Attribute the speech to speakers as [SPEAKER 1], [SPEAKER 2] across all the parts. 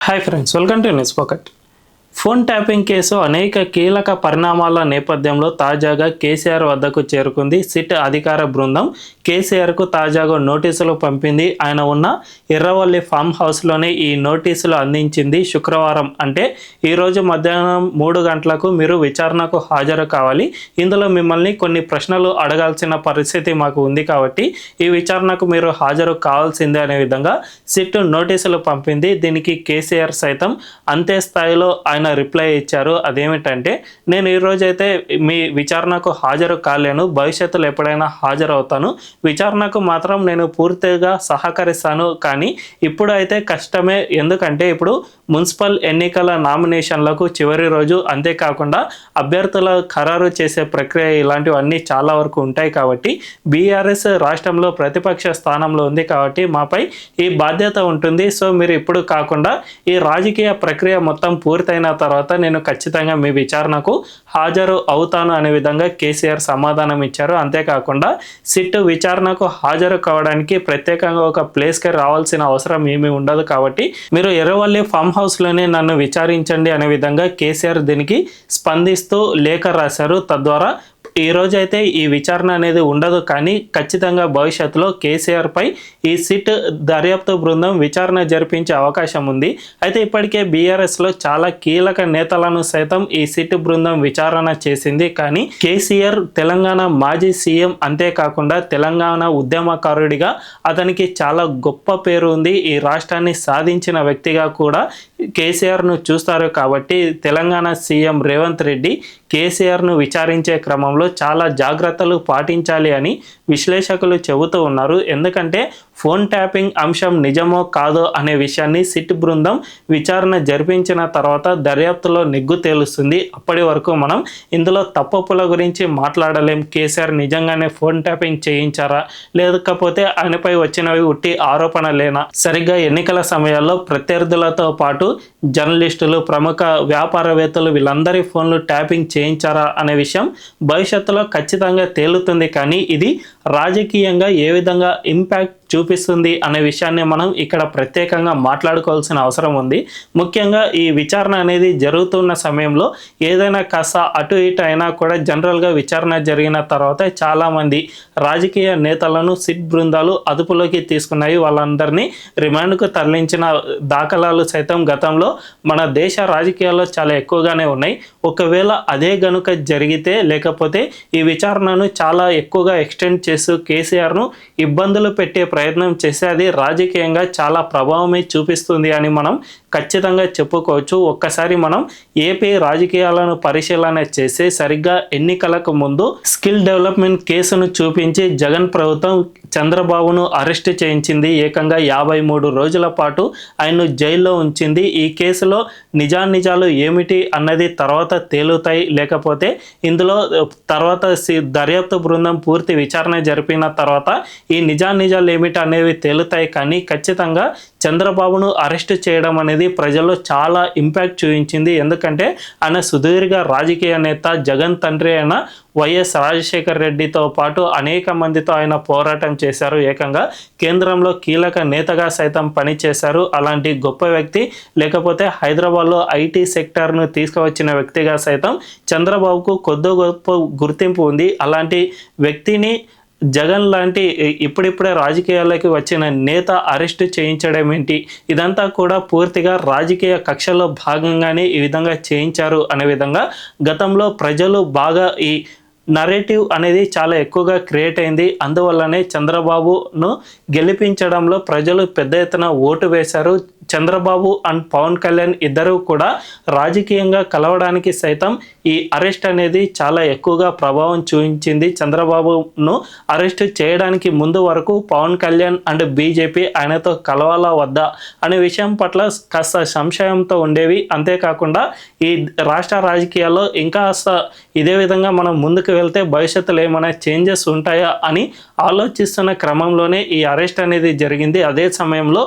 [SPEAKER 1] Hi friends, welcome to news pocket. Phone tapping case అనేక కీలక పరిణామాల నేపథ్యంలో తాజాగా కేసీఆర్ వద్దకు చేరుకుంది సిట్ అధికార బృందం. కేసీఆర్కు తాజాగా నోటీసులు పంపింది. ఆయన ఉన్న ఎర్రవల్లి ఫామ్ హౌస్లోనే ఈ నోటీసులు అందించింది. శుక్రవారం అంటే ఈరోజు మధ్యాహ్నం 3 గంటలకు మీరు విచారణకు హాజరు కావాలి. ఇందులో మిమ్మల్ని కొన్ని ప్రశ్నలు అడగాల్సిన పరిస్థితి మాకు ఉంది కాబట్టి ఈ విచారణకు మీరు హాజరు కావాల్సిందే అనే విధంగా సిట్ నోటీసులు పంపింది. దీనికి కేసీఆర్ సైతం అంతే స్థాయిలో ఆయన రిప్లై ఇచ్చారు. అదేమిటంటే, నేను ఈరోజైతే మీ విచారణకు హాజరు కాలేను, భవిష్యత్తులో ఎప్పుడైనా హాజరవుతాను, విచారణకు మాత్రం నేను పూర్తిగా సహకరిస్తాను, కానీ ఇప్పుడు అయితే కష్టమే. ఎందుకంటే ఇప్పుడు మున్సిపల్ ఎన్నికల నామినేషన్లకు చివరి రోజు, అంతేకాకుండా అభ్యర్థుల ఖరారు చేసే ప్రక్రియ ఇలాంటివన్నీ చాలా వరకు ఉంటాయి కాబట్టి బీఆర్ఎస్ రాష్ట్రంలో ప్రతిపక్ష స్థానంలో ఉంది కాబట్టి మాపై ఈ బాధ్యత ఉంటుంది. సో మీరు ఇప్పుడు కాకుండా ఈ రాజకీయ ప్రక్రియ మొత్తం పూర్తయిన తర్వాత నేను ఖచ్చితంగా మీ విచారణకు హాజరు అవుతాను అనే విధంగా కేసీఆర్ సమాధానం ఇచ్చారు. అంతేకాకుండా సిట్ విచారణకు హాజరు కావడానికి ప్రత్యేకంగా ఒక ప్లేస్కి రావాల్సిన అవసరం ఏమీ ఉండదు కాబట్టి మీరు ఎర్రవల్లి ఫామ్ హౌస్లోనే నన్ను విచారించండి అనే విధంగా కేసీఆర్ దీనికి స్పందిస్తూ లేఖ రాశారు. తద్వారా ఈ రోజైతే ఈ విచారణ అనేది ఉండదు, కానీ ఖచ్చితంగా భవిష్యత్తులో కేసీఆర్పై ఈ సిట్ దర్యాప్తు బృందం విచారణ జరిపించే అవకాశం ఉంది. అయితే ఇప్పటికే బీఆర్ఎస్లో చాలా కీలక నేతలను సైతం ఈ సిట్ బృందం విచారణ చేసింది. కానీ కేసీఆర్ తెలంగాణ మాజీ సీఎం, అంతేకాకుండా తెలంగాణ ఉద్యమకారుడిగా అతనికి చాలా గొప్ప పేరు ఉంది. ఈ రాష్ట్రాన్ని సాధించిన వ్యక్తిగా కూడా కేసీఆర్ను చూస్తారు కాబట్టి తెలంగాణ సీఎం రేవంత్ రెడ్డి కేసీఆర్ను విచారించే క్రమంలో చాలా జాగ్రత్తలు పాటించాలి అని విశ్లేషకులు చెబుతూ ఉన్నారు. ఎందుకంటే ఫోన్ ట్యాపింగ్ అంశం నిజమో కాదో అనే విషయాన్ని సిట్ బృందం విచారణ జరిపించిన తర్వాత దర్యాప్తులో నిగ్గు తేలుస్తుంది. అప్పటి వరకు మనం ఇందులో తప్పుల గురించి మాట్లాడలేం. కేసీఆర్ నిజంగానే ఫోన్ ట్యాపింగ్ చేయించారా, లేకపోతే ఆయనపై వచ్చినవి ఉట్టి ఆరోపణలేనా, సరిగ్గా ఎన్నికల సమయాల్లో ప్రత్యర్థులతో పాటు జర్నలిస్టులు, ప్రముఖ వ్యాపారవేత్తలు వీళ్ళందరి ఫోన్లు ట్యాపింగ్ చేయించారా అనే విషయం భవిష్యత్తులో ఖచ్చితంగా తేలుతుంది. కానీ ఇది రాజకీయంగా ఏ విధంగా ఇంపాక్ట్ చూపిస్తుంది అనే విషయాన్ని మనం ఇక్కడ ప్రత్యేకంగా మాట్లాడుకోవాల్సిన అవసరం ఉంది. ముఖ్యంగా ఈ విచారణ అనేది జరుగుతున్న సమయంలో ఏదైనా కాస్త అటు ఇటు అయినా కూడా జనరల్గా విచారణ జరిగిన తర్వాత చాలామంది రాజకీయ నేతలను సిట్ బృందాలు అదుపులోకి తీసుకున్నాయి. వాళ్ళందరినీ రిమాండ్కు తరలించిన దాఖలాలు సైతం గతంలో మన దేశ రాజకీయాల్లో చాలా ఎక్కువగానే ఉన్నాయి. ఒకవేళ అదే గనుక జరిగితే, లేకపోతే ఈ విచారణను చాలా ఎక్కువగా ఎక్స్టెండ్ చేస్తూ కేసీఆర్ను ఇబ్బందులు పెట్టే ప్రయత్నం చేస్తే అది రాజకీయంగా చాలా ప్రభావమే చూపిస్తుంది అని మనం ఖచ్చితంగా చెప్పుకోవచ్చు. ఒక్కసారి మనం ఏపీ రాజకీయాలను పరిశీలన చేస్తే సరిగ్గా ఎన్నికలకు ముందు స్కిల్ డెవలప్మెంట్ కేసును చూపించి జగన్ ప్రభుత్వం చంద్రబాబును అరెస్ట్ చేయించింది. ఏకంగా 53 రోజుల పాటు ఆయన్ను జైల్లో ఉంచింది. ఈ కేసులో నిజానిజాలు ఏమిటి అన్నది తర్వాత తేలుతాయి, లేకపోతే ఇందులో తర్వాత దర్యాప్తు బృందం పూర్తి విచారణ జరిపిన తర్వాత ఈ నిజానిజాలు ఏమిటి అనేవి తేలుతాయి. కానీ ఖచ్చితంగా చంద్రబాబును అరెస్ట్ చేయడం అనేది ప్రజల్లో చాలా ఇంపాక్ట్ చూపించింది. ఎందుకంటే ఆయన సుదీర్ఘ రాజకీయ నేత, జగన్ తండ్రి అయిన వైఎస్ రాజశేఖర రెడ్డితో పాటు అనేక మందితో ఆయన పోరాటం చేశారు. ఏకంగా కేంద్రంలో కీలక నేతగా సైతం పనిచేశారు. అలాంటి గొప్ప వ్యక్తి, లేకపోతే హైదరాబాద్లో ఐటీ సెక్టార్ను తీసుకువచ్చిన వ్యక్తిగా సైతం చంద్రబాబుకు కొద్ది గొప్ప గుర్తింపు ఉంది. అలాంటి వ్యక్తిని జగన్ లాంటి ఇప్పుడిప్పుడే రాజకీయాల్లోకి వచ్చిన నేత అరెస్టు చేయించడం ఏంటి, ఇదంతా కూడా పూర్తిగా రాజకీయ కక్షలో భాగంగానే ఈ విధంగా చేయించారు అనే విధంగా గతంలో ప్రజలు బాగా ఈ నరేటివ్ అనేది చాలా ఎక్కువగా క్రియేట్ అయింది. అందువల్లనే చంద్రబాబును గెలిపించడంలో ప్రజలు పెద్ద ఎత్తున ఓటు వేశారు. చంద్రబాబు అండ్ పవన్ కళ్యాణ్ ఇద్దరు కూడా రాజకీయంగా కలవడానికి సైతం ఈ అరెస్ట్ అనేది చాలా ఎక్కువగా ప్రభావం చూపించింది. చంద్రబాబును అరెస్ట్ చేయడానికి ముందు వరకు పవన్ కళ్యాణ్ అండ్ బీజేపీ ఆయనతో కలవాలా వద్దా అనే విషయం పట్ల కాస్త సంశయంతో ఉండేవి. అంతేకాకుండా ఈ రాష్ట్ర రాజకీయాల్లో ఇంకా ఇదే విధంగా మనం ముందుకు వెళ్తే భవిష్యత్తులో ఏమైనా చేంజెస్ ఉంటాయా అని ఆలోచిస్తున్న క్రమంలోనే ఈ అరెస్ట్ అనేది జరిగింది. అదే సమయంలో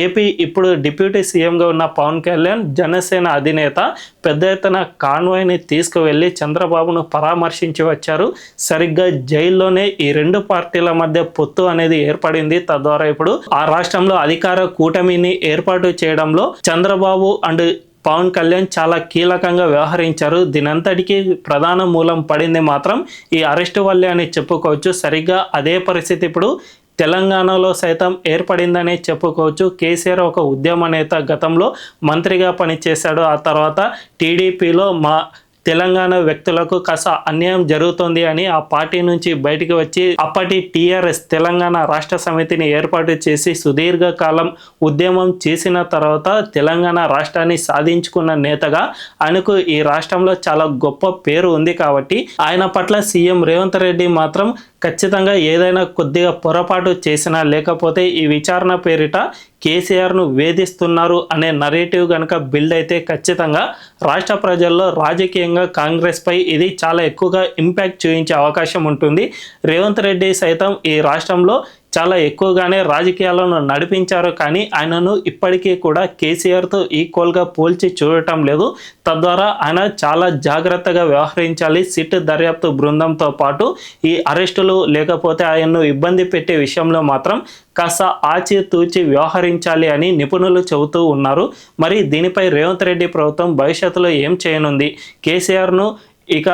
[SPEAKER 1] ఏపీ ఇప్పుడు డిప్యూటీ సీఎంగా ఉన్న పవన్ కళ్యాణ్ జనసేన అధినేత పెద్ద ఎత్తున కాన్వాయ్ని తీసుకువెళ్ళి చంద్రబాబును పరామర్శించి వచ్చారు. సరిగ్గా జైల్లోనే ఈ రెండు పార్టీల మధ్య పొత్తు అనేది ఏర్పడింది. తద్వారా ఇప్పుడు ఆ రాష్ట్రంలో అధికార కూటమిని ఏర్పాటు చేయడంలో చంద్రబాబు అండ్ పవన్ కళ్యాణ్ చాలా కీలకంగా వ్యవహరించారు. దీనంతటికీ ప్రధాన మూలం పడింది మాత్రం ఈ అరెస్టు వల్లే అని చెప్పుకోవచ్చు. సరిగ్గా అదే పరిస్థితి ఇప్పుడు తెలంగాణలో సైతం ఏర్పడిందనే చెప్పుకోవచ్చు. కేసీఆర్ ఒక ఉద్యమ నేత, గతంలో మంత్రిగా పనిచేశాడు. ఆ తర్వాత టీడీపీలో తెలంగాణ వ్యక్తులకు కాస్త అన్యాయం జరుగుతుంది అని ఆ పార్టీ నుంచి బయటికి వచ్చి అప్పటి టీఆర్ఎస్ తెలంగాణ రాష్ట్ర సమితిని ఏర్పాటు చేసి సుదీర్ఘ కాలం ఉద్యమం చేసిన తర్వాత తెలంగాణ రాష్ట్రాన్ని సాధించుకున్న నేతగా ఆయనకు ఈ రాష్ట్రంలో చాలా గొప్ప పేరు ఉంది. కాబట్టి ఆయన పట్ల సీఎం రేవంత్ రెడ్డి మాత్రం ఖచ్చితంగా ఏదైనా కొద్దిగా పొరపాటు చేసినా, లేకపోతే ఈ విచారణ పేరిట కేసీఆర్ను వేధిస్తున్నారు అనే నరేటివ్ కనుక బిల్డ్ అయితే ఖచ్చితంగా రాష్ట్ర ప్రజల్లో రాజకీయంగా కాంగ్రెస్పై ఇది చాలా ఎక్కువగా ఇంపాక్ట్ చూపించే అవకాశం ఉంటుంది. రేవంత్ రెడ్డి సైతం ఈ రాష్ట్రంలో చాలా ఎక్కువగానే రాజకీయాలను నడిపించారు. కానీ ఆయనను ఇప్పటికీ కూడా కేసీఆర్తో ఈక్వల్గా పోల్చి చూడటం లేదు. తద్వారా ఆయన చాలా జాగ్రత్తగా వ్యవహరించాలి. సిట్ దర్యాప్తు బృందంతో పాటు ఈ అరెస్టులు లేకపోతే ఆయన్ను ఇబ్బంది పెట్టే విషయంలో మాత్రం కాస్త ఆచితూచి వ్యవహరించాలి అని నిపుణులు చెబుతూ ఉన్నారు. మరి దీనిపై రేవంత్ రెడ్డి ప్రభుత్వం భవిష్యత్తులో ఏం చేయనుంది? కేసీఆర్ను ఇక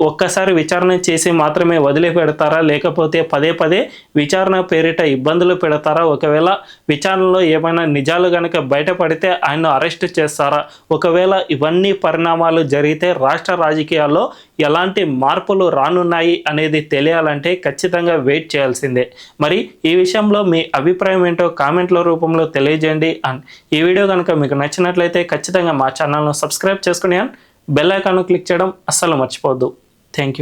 [SPEAKER 1] ఒక్కసారి విచారణ చేసి మాత్రమే వదిలిపెడతారా, లేకపోతే పదే పదే విచారణ పేరిట ఇబ్బందులు పెడతారా? ఒకవేళ విచారణలో ఏమైనా నిజాలు కనుక బయటపడితే ఆయన్ను అరెస్ట్ చేస్తారా? ఒకవేళ ఇవన్నీ పరిణామాలు జరిగితే రాష్ట్ర రాజకీయాల్లో ఎలాంటి మార్పులు రానున్నాయి అనేది తెలియాలంటే ఖచ్చితంగా వెయిట్ చేయాల్సిందే. మరి ఈ విషయంలో మీ అభిప్రాయం ఏంటో కామెంట్ల రూపంలో తెలియజేయండి. అండ్ ఈ వీడియో కనుక మీకు నచ్చినట్లయితే ఖచ్చితంగా మా ఛానల్ను సబ్స్క్రైబ్ చేసుకుని బెల్ ఐకాన్ క్లిక్ చేయడం అస్సలు మర్చిపోవద్దు. Thank you.